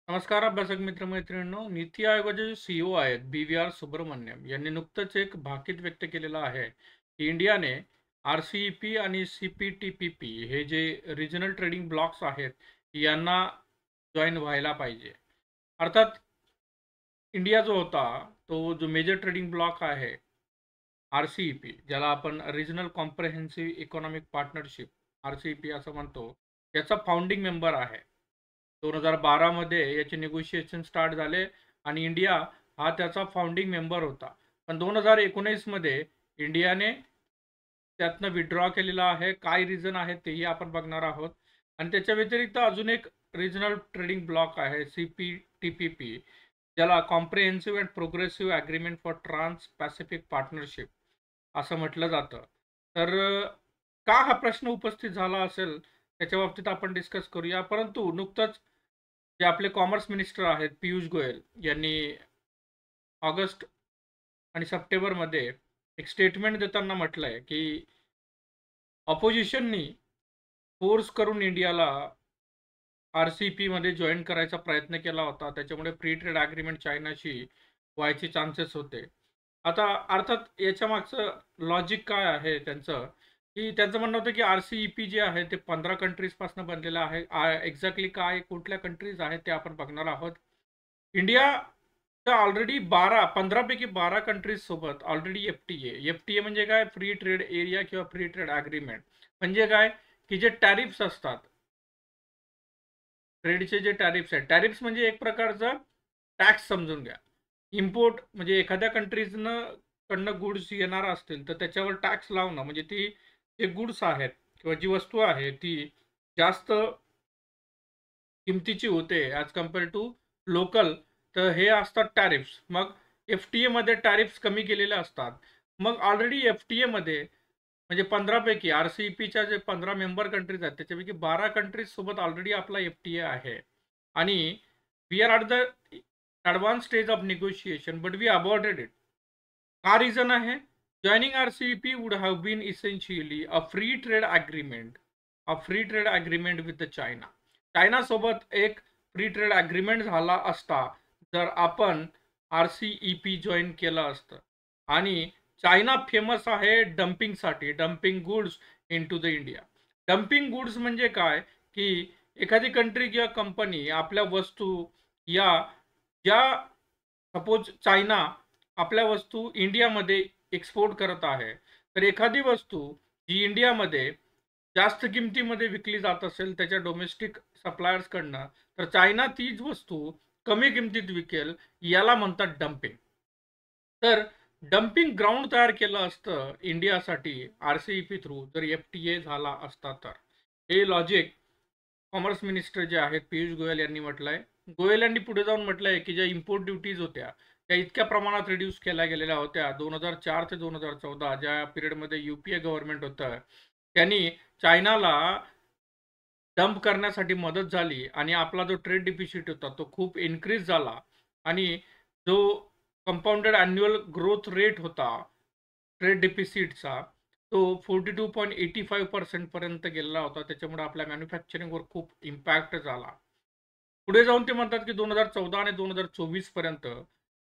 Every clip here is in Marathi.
नमस्कार अभ्यासक मित्रमैत्रिणींनो. नीती आयोगाचे जे सीईओ आहेत BVR सुब्रमण्यम यांनी नुकतंच एक भाकीत व्यक्त केलेलं आहे की इंडियाने RCEP आणि CPTPP हे जे रिजनल ट्रेडिंग ब्लॉक्स आहेत यांना जॉईन व्हायला पाहिजे. अर्थात इंडिया जो होता तो जो मेजर ट्रेडिंग ब्लॉक आहे RCEP, ज्याला आपण regional comprehensive economic partnership RCEP असं म्हणतो, याचा फाउंडिंग मेंबर आहे. 2012 मध्ये याचे निगोशिएशन स्टार्ट झाले आणि इंडिया हा त्याचा फाउंडिंग मेंबर होता. पण 2019 मध्ये इंडियाने त्यातनं विथड्रॉ केलेला आहे. काय रिझन आहे तेही आपण बघणार आहोत. आणि त्याच्या व्यतिरिक्त अजून एक रिजनल ट्रेडिंग ब्लॉक आहे CPTPP, ज्याला comprehensive and progressive agreement for trans Pacific partnership असं म्हटलं जातं. तर का हा प्रश्न उपस्थित झाला असेल त्याच्या बाबतीत आपण डिस्कस करूया. परंतु नुकतंच जे आपले कॉमर्स मिनिस्टर आहेत पियुष गोयल यांनी ऑगस्ट आणि सप्टेंबरमध्ये एक स्टेटमेंट देताना म्हटलंय की ऑपोजिशननी फोर्स करून इंडियाला RCEP मध्ये जॉईन करायचा प्रयत्न केला होता. त्याच्यामुळे फ्री ट्रेड अग्रीमेंट चायनाशी व्हायचे चान्सेस होते. आता अर्थात याच्या मागचं लॉजिक काय आहे त्यांचं, की त्यांचं म्हणणं होतं की RCEP जे आहे ते 15 कंट्रीजपासून बनलेलं आहे. एक्झॅक्टली काय कुठल्या कंट्रीज आहेत ते आपण बघणार आहोत. इंडिया ऑलरेडी 15 पैकी 12 कंट्रीज सोबत ऑलरेडी FTA म्हणजे काय, फ्री ट्रेड एरिया किंवा फ्री ट्रेड अग्रीमेंट म्हणजे काय, की जे टॅरिफ्स असतात, ट्रेडचे जे टॅरिफ्स आहेत, टॅरिफ्स म्हणजे एक प्रकारचा टॅक्स समजून घ्या. इम्पोर्ट म्हणजे एखाद्या कडनं गुड्स येणार असतील तर त्याच्यावर टॅक्स लावणं, म्हणजे ती जे गुड्स आहेत किंवा जी वस्तू आहे ती जास्त किमतीची होते ॲज कम्पेअर टू लोकल, तर हे असतात टॅरिफ्स. मग FTA मध्ये टॅरिफ्स कमी केलेले असतात. मग ऑलरेडी FTA मध्ये म्हणजे 15 पैकी RCEPच्या जे 15 मेंबर कंट्रीज आहेत त्याच्यापैकी 12 कंट्रीज सोबत ऑलरेडी आपला FTA आहे. आणि we are at the advance stage of negotiation but we aborted it. का रिझन आहे? Joining RCEP would have been essentially a free trade agreement with the China. चायनासोबत एक फ्री ट्रेड अग्रीमेंट झाला असता जर आपण RCEP जॉईन केलं असतं. आणि चायना फेमस आहे डम्पिंगसाठी, dumping goods into the India. Dumping goods म्हणजे काय, की एखादी कंट्री किंवा कंपनी आपल्या वस्तू या ज्या सपोज चायना आपल्या वस्तू इंडियामध्ये एक्सपोर्ट करत आहे, तर एखादी वस्तू जी इंडियामध्ये जास्त किमतीमध्ये विकली जात असेल त्याच्या डोमेस्टिक सप्लायर्सकडनं, तर चायना तीच वस्तू कमी किमतीत विकेल, याला म्हणतात डम्पिंग. तर डम्पिंग ग्राउंड तयार केलं असतं इंडियासाठी RCEP थ्रू जर FTA झाला असता तर. हे लॉजिक कॉमर्स मिनिस्टर जे आहेत पियुष गोयल यांनी म्हटलंय. गोयल यांनी पुढे जाऊन म्हटलंय की ज्या इम्पोर्ट ड्युटीज होत्या त्या इतक्या प्रमाणात रिड्यूस केल्या गेलेल्या होत्या 2004 ते 2014 ज्या पिरियडमध्ये UPA गव्हर्नमेंट होतं, त्यांनी चायनाला डंप करण्यासाठी मदत झाली आणि आपला जो ट्रेड डिफिसिट होता तो खूप इन्क्रीज झाला. आणि जो कंपाऊंडेड ॲन्युअल ग्रोथ रेट होता ट्रेड डिफिसिटचा, तो 42.85% पर्यंत गेलेला होता. त्याच्यामुळे आपल्या मॅन्युफॅक्चरिंगवर खूप इम्पॅक्ट झाला. पुढे जाऊन ते म्हणतात की 2014 आणि 2024 पर्यंत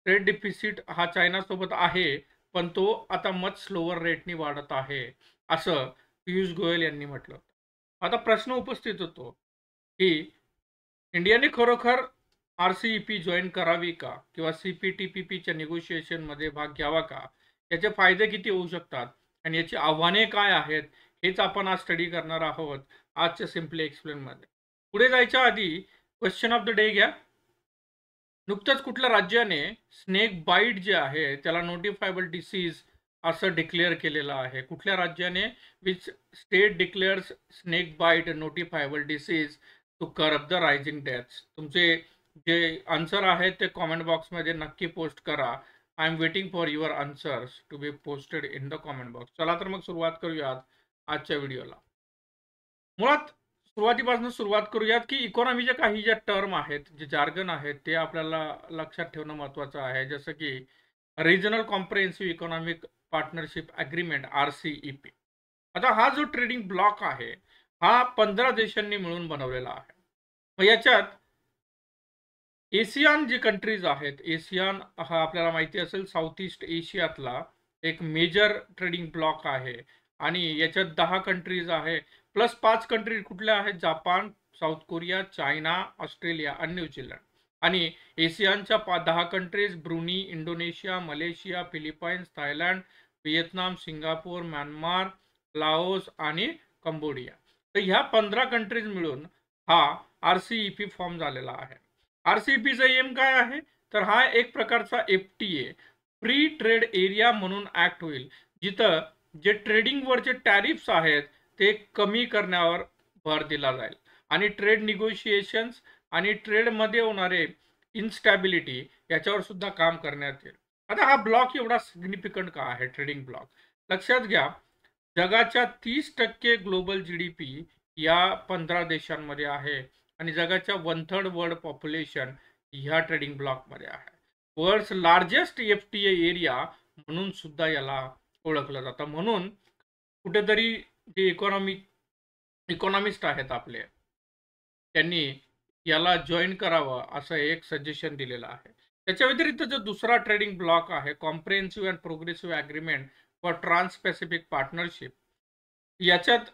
ट्रेड डिफिसिट हा चायनासोबत आहे, पण तो आता मच स्लोवर रेटनी वाढत आहे, असं पियुष गोयल यांनी म्हटलं. आता प्रश्न उपस्थित होतो की इंडियाने खरोखर RCEP जॉईन करावी का, किंवा CPTPPच्या निगोशिएशनमध्ये भाग घ्यावा का, याचे फायदे किती होऊ शकतात आणि याची आव्हाने काय आहेत, हेच आपण आज स्टडी करणार आहोत आजच्या सिम्पली एक्सप्लेनमध्ये. पुढे जायच्या आधी क्वेश्चन ऑफ द डे घ्या. नुकतंच कुठल्या राज्याने स्नेक बाईट जे आहे त्याला नोटिफायबल डिसीज असं डिक्लेअर केलेलं आहे? कुठल्या राज्याने? Which state declares snake bite notifiable disease to curb the rising deaths? तुमचे जे आन्सर आहेत ते कॉमेंट बॉक्समध्ये नक्की पोस्ट करा. I am waiting for your answers to be posted in the comment box. चला तर मग सुरुवात करूयात आजच्या व्हिडिओला. मुळात सुरुवातीपासून सुरुवात करूयात की इकॉनॉमीच्या काही ज्या टर्म आहेत, जे जार्गन आहेत, ते आपल्याला लक्षात ठेवणं महत्त्वाचं आहे. जसं की regional comprehensive economic partnership agreement RCEP. आता हा जो ट्रेडिंग ब्लॉक आहे हा 15 देशांनी मिळून बनवलेला आहे. मग याच्यात एशियन जे कंट्रीज आहेत, एशियन हा आपल्याला माहिती असेल साऊथ ईस्ट एशियातला एक मेजर ट्रेडिंग ब्लॉक आहे आणि याच्यात 10 कंट्रीज आहे प्लस 5 कंट्रीज कुठल्या आहेत? Japan, south Korea, China, Australia आणि न्यूझीलंड. आणि एशियनच्या 10 countries ब्रुनी, Indonesia, Malaysia, Philippines, Thailand, Vietnam, Singapore, Myanmar, Laos आणि कंबोडिया. तर ह्या 15 कंट्रीज मिळून हा RCEP फॉर्म झालेला आहे. RCEPचा एम काय आहे? तर हा एक प्रकारचा FTA फ्री ट्रेड एरिया म्हणून ऍक्ट होईल, जिथं जे ट्रेडिंगवरचे टॅरिफ्स आहेत ते कमी करण्यावर भर दिला जाईल आणि ट्रेड निगोशिएशन्स आणि ट्रेडमध्ये होणारे इन्स्टॅबिलिटी याच्यावर सुद्धा काम करण्यात येईल. आता हा ब्लॉक एवढा सिग्निफिकंट का आहे? ट्रेडिंग ब्लॉक लक्षात घ्या, जगाच्या 30% ग्लोबल GDP या 15 देशांमध्ये आहे आणि जगाच्या 1/3 वर्ल्ड पॉप्युलेशन ह्या ट्रेडिंग ब्लॉकमध्ये आहे. वर्ल्ड्स लार्जेस्ट FTA एरिया म्हणून सुद्धा याला ओळखलं जातं. म्हणून कुठेतरी जे इकॉनॉमिस्ट आहेत आपले, त्यांनी याला जॉईन करावं असं एक सजेशन दिलेलं आहे. त्याच्या व्यतिरिक्त जो दुसरा ट्रेडिंग ब्लॉक आहे, comprehensive and progressive agreement for trans Pacific partnership, याच्यात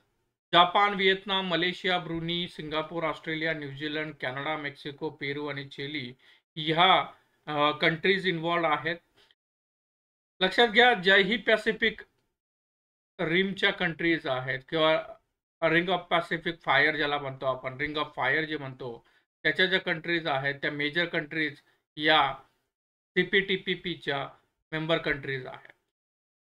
Japan, Vietnam, Malaysia, Brunei, Singapore, Australia, New Zealand, Canada, Mexico, Peru आणि चिली ह्या कंट्रीज इन्व्हॉल्ड आहेत. लक्षात घ्या, ज्याही पॅसिफिक रिमच्या कंट्रीज आहेत किंवा रिंग ऑफ पॅसिफिक फायर ज्याला म्हणतो आपण, रिंग ऑफ फायर जे म्हणतो, त्याच्या ज्या कंट्रीज आहेत त्या मेजर कंट्रीज या CPTPPच्या मेंबर कंट्रीज आहेत.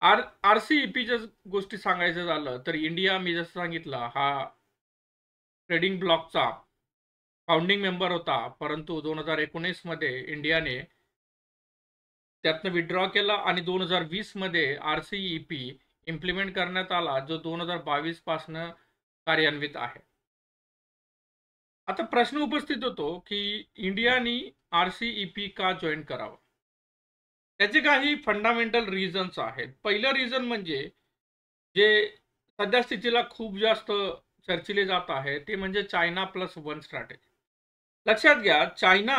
RCEPच्या गोष्टी सांगायचं झालं तर इंडिया, मी जसं सांगितलं, हा ट्रेडिंग ब्लॉकचा फाउंडिंग मेंबर होता, परंतु 2019 मध्ये इंडियाने त्यातनं विड्रॉ केला आणि 2020 मध्ये RCEP इम्प्लिमेंट करण्यात आला, जो 2022 पासून कार्यान्वित आहे. आता प्रश्न उपस्थित होतो की इंडियाने RCEP का जॉईन करावं? त्याचे काही फंडामेंटल रिझन्स आहेत. पहिलं रिझन म्हणजे जे सध्या स्थितीला खूप जास्त चर्चिले जात आहे ते म्हणजे चायना +1 स्ट्रॅटेजी. लक्षात घ्या, चायना,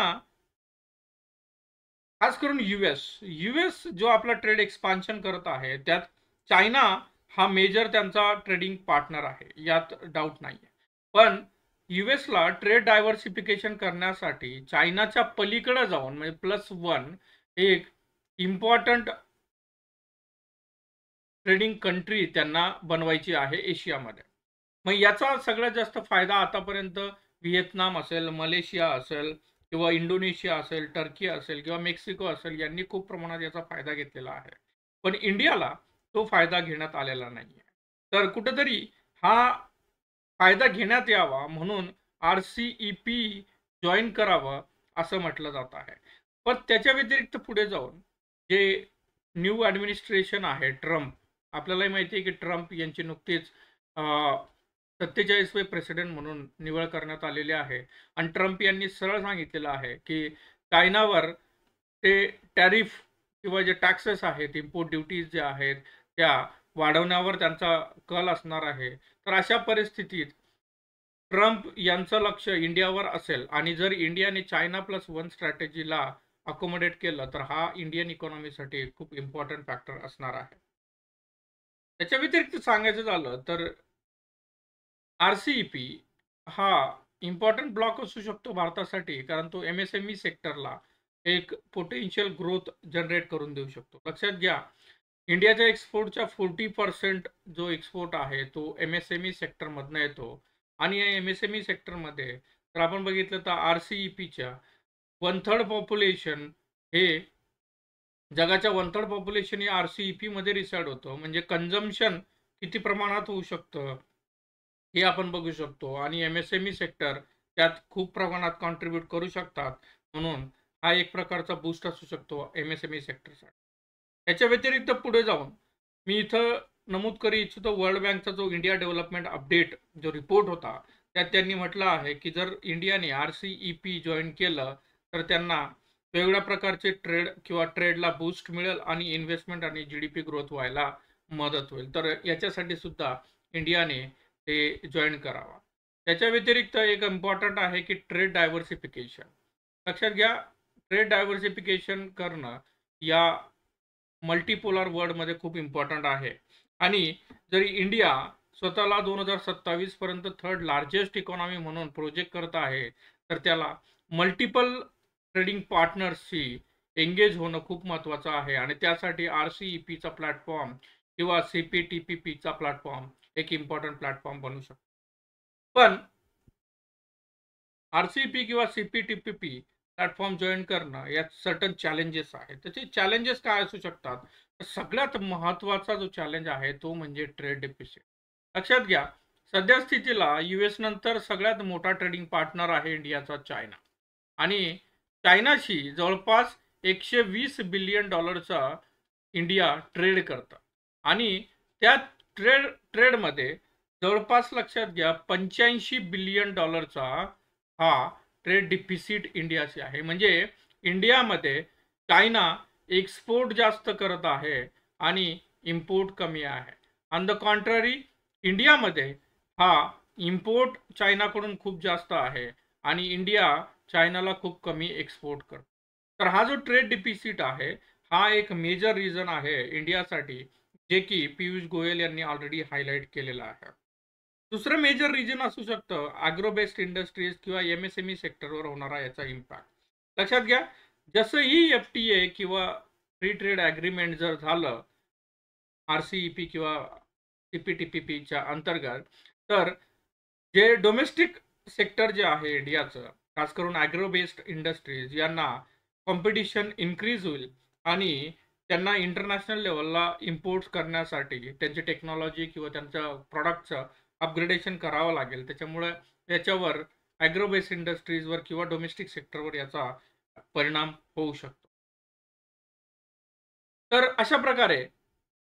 खास करून यूएस जो आपला ट्रेड एक्सपान्शन करत आहे, त्यात चायना हा मेजर त्यांचा ट्रेडिंग पार्टनर आहे, यात डाऊट नाही. पण यूएसला ट्रेड डायव्हर्सिफिकेशन करण्यासाठी चायनाच्या पलीकडे जाऊन म्हणजे +1 एक इम्पॉर्टंट ट्रेडिंग कंट्री त्यांना बनवायची आहे एशियामध्ये. मग याचा सगळ्यात जास्त फायदा आतापर्यंत व्हिएतनाम असेल, मलेशिया असेल किंवा इंडोनेशिया असेल, टर्की असेल किंवा मेक्सिको असेल, यांनी खूप प्रमाणात याचा फायदा घेतलेला आहे. पण इंडियाला तो फायदा घेण्यात आलेला नाही. तर कुठेतरी हा फायदा घेण्यात यावा म्हणून RCEP जॉईन करावं असं म्हटलं जात आहे. पण त्याच्या व्यतिरिक्त पुढे जाऊन जे न्यू ॲडमिनिस्ट्रेशन आहे ट्रम्प, आपल्यालाही माहिती आहे की ट्रम्प यांची नुकतीच 47वे प्रेसिडेंट म्हणून निवड करण्यात आलेली आहे आणि ट्रम्प यांनी सरळ सांगितलेलं आहे की चायनावर ते टॅरिफ किंवा जे टॅक्सेस आहेत, इम्पोर्ट ड्युटीज ज्या आहेत त्या वाढवण्यावर त्यांचा कल असणार आहे. तर अशा परिस्थितीत ट्रम्प यांचं लक्ष इंडियावर असेल आणि जर इंडियाने चायना +1 स्ट्रॅटेजीला अकोमोडेट केलं तर हा इंडियन इकॉनॉमीसाठी खूप इम्पॉर्टंट फॅक्टर असणार आहे. त्याच्या व्यतिरिक्त सांगायचं झालं तर RCEP हा इम्पॉर्टंट ब्लॉक असू शकतो भारतासाठी, कारण तो MSME सेक्टरला एक पोटेन्शियल ग्रोथ जनरेट करून देऊ शकतो. लक्षात घ्या, इंडियाच्या एक्सपोर्टच्या 40% जो एक्सपोर्ट आहे तो MSME सेक्टरमधनं येतो आणि या MSME सेक्टरमध्ये जर आपण बघितलं तर RCEPच्या 1/3 पॉप्युलेशन हे जगाच्या 1/3 पॉप्युलेशन हे RCEP मध्ये रिसाइड होतं. म्हणजे कन्झम्पशन किती प्रमाणात होऊ शकतं हे आपण बघू शकतो आणि MSME सेक्टर त्यात खूप प्रमाणात कॉन्ट्रीब्यूट करू शकतात. म्हणून हा एक प्रकारचा बूस्ट असू शकतो MSME सेक्टरसाठी. याच्या व्यतिरिक्त पुढे जाऊन मी इथं नमूद करू इच्छितो, वर्ल्ड बँकचा जो इंडिया डेव्हलपमेंट अपडेट जो रिपोर्ट होता त्यात त्यांनी म्हटलं आहे की जर इंडियाने RCEP जॉईन केलं तर त्यांना वेगवेगळ्या प्रकारचे ट्रेड किंवा ट्रेडला बूस्ट मिळेल आणि इन्व्हेस्टमेंट आणि GDP ग्रोथ व्हायला मदत होईल. तर याच्यासाठी सुद्धा इंडियाने ते जॉईन करावा. त्याच्या व्यतिरिक्त एक इम्पॉर्टंट आहे की ट्रेड डायव्हर्सिफिकेशन. लक्षात घ्या, ट्रेड डायव्हर्सिफिकेशन करणं या मल्टीपोलर वर्ल्डमध्ये खूप इम्पॉर्टंट आहे. आणि जरी इंडिया स्वतःला 2027 पर्यंत थर्ड लार्जेस्ट इकॉनॉमी म्हणून प्रोजेक्ट करत आहे, तर त्याला मल्टिपल ट्रेडिंग पार्टनर्सशी एंगेज होणं खूप महत्त्वाचं आहे. आणि त्यासाठी RCEPचा प्लॅटफॉर्म किंवा CPTPPचा प्लॅटफॉर्म एक इम्पॉर्टंट प्लॅटफॉर्म बनू शकतो. पण RCEP किंवा CPTPP प्लॅटफॉर्म जॉईन करणं यात सर्टन चॅलेंजेस आहेत. त्याचे चॅलेंजेस काय असू शकतात? तर सगळ्यात महत्त्वाचा जो चॅलेंज आहे तो म्हणजे ट्रेड डेफिसिट. लक्षात घ्या, सध्या स्थितीला US नंतर सगळ्यात मोठा ट्रेडिंग पार्टनर आहे इंडियाचा चायना. आणि चायनाशी जवळपास $120 बिलियन इंडिया ट्रेड करतं. आणि त्या ट्रेडमध्ये जवळपास लक्षात घ्या $85 बिलियन हा ट्रेड डिफिसिट इंडियाशी आहे. म्हणजे इंडियामध्ये चायना एक्सपोर्ट जास्त करत आहे आणि इम्पोर्ट कमी आहे. ऑन द कॉन्ट्ररी, इंडियामध्ये हा इम्पोर्ट चायनाकडून खूप जास्त आहे आणि इंडिया चायनाला खूप कमी एक्सपोर्ट करतो. तर हा जो ट्रेड डिफिसिट आहे, हा एक मेजर रिझन आहे इंडियासाठी, जे की पियुष गोयल यांनी ऑलरेडी हायलाइट केलेलं आहे. दुसरं मेजर रिजन असू शकतं ॲग्रो बेस्ड इंडस्ट्रीज किंवा MSME सेक्टरवर होणारा याचा इम्पॅक्ट. लक्षात घ्या, जसंही FTA किंवा फ्री ट्रेड ॲग्रीमेंट जर झालं RCEP किंवा CPTPPच्या अंतर्गत, तर जे डोमेस्टिक सेक्टर जे आहे इंडियाचं, खास करून ॲग्रो बेस्ड इंडस्ट्रीज यांना कॉम्पिटिशन इन्क्रीज होईल आणि त्यांना इंटरनॅशनल लेवलला इम्पोर्ट करण्यासाठी त्यांची टेक्नॉलॉजी किंवा त्यांच्या प्रॉडक्टचं अपग्रेडेशन करावं लागेल. त्याच्यामुळे याच्यावर ॲग्रो बेस्ड इंडस्ट्रीजवर किंवा डोमेस्टिक सेक्टरवर याचा परिणाम होऊ शकतो. तर अशा प्रकारे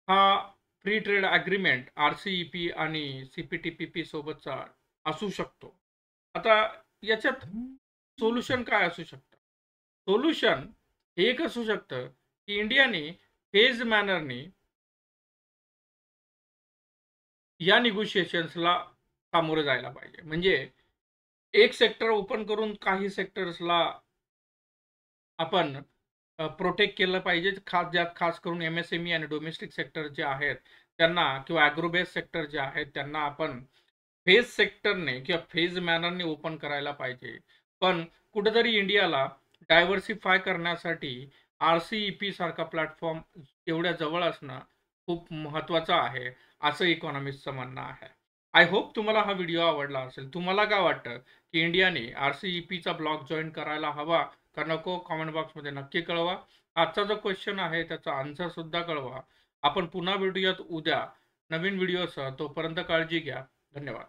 हा फ्री ट्रेड ॲग्रीमेंट RCEP आणि CPTPP सोबतचा असू शकतो. आता याच्यात सोल्युशन काय असू शकतं? सोल्युशन एक असू शकतं की इंडियाने फेज मॅनरनी या निगोशिएशन्सला सामोरं जायला पाहिजे. म्हणजे एक सेक्टर ओपन करून काही सेक्टर्सला आपण प्रोटेक्ट केलं पाहिजे. ज्यात खास करून MSME आणि डोमेस्टिक सेक्टर जे आहेत त्यांना, किंवा ॲग्रो बेस्ड सेक्टर जे आहेत त्यांना आपण फेज सेक्टरने किंवा फेज मॅनरने ओपन करायला पाहिजे. पण कुठेतरी इंडियाला डायव्हर्सिफाय करण्यासाठी RCEP सारखा प्लॅटफॉर्म एवढ्या जवळ असणं खूप महत्त्वाचं आहे, असं इकॉनॉमिस्टचं म्हणणं आहे. आय होप तुम्हाला हा व्हिडिओ आवडला असेल. तुम्हाला काय वाटतं की इंडियाने RCEPचा ब्लॉक जॉईन करायला हवा का नको? कॉमेंट बॉक्समध्ये नक्की कळवा. आजचा जो क्वेश्चन आहे त्याचा आन्सर सुद्धा कळवा. आपण पुन्हा भेटूयात उद्या नवीन व्हिडिओसह. तोपर्यंत काळजी घ्या. धन्यवाद.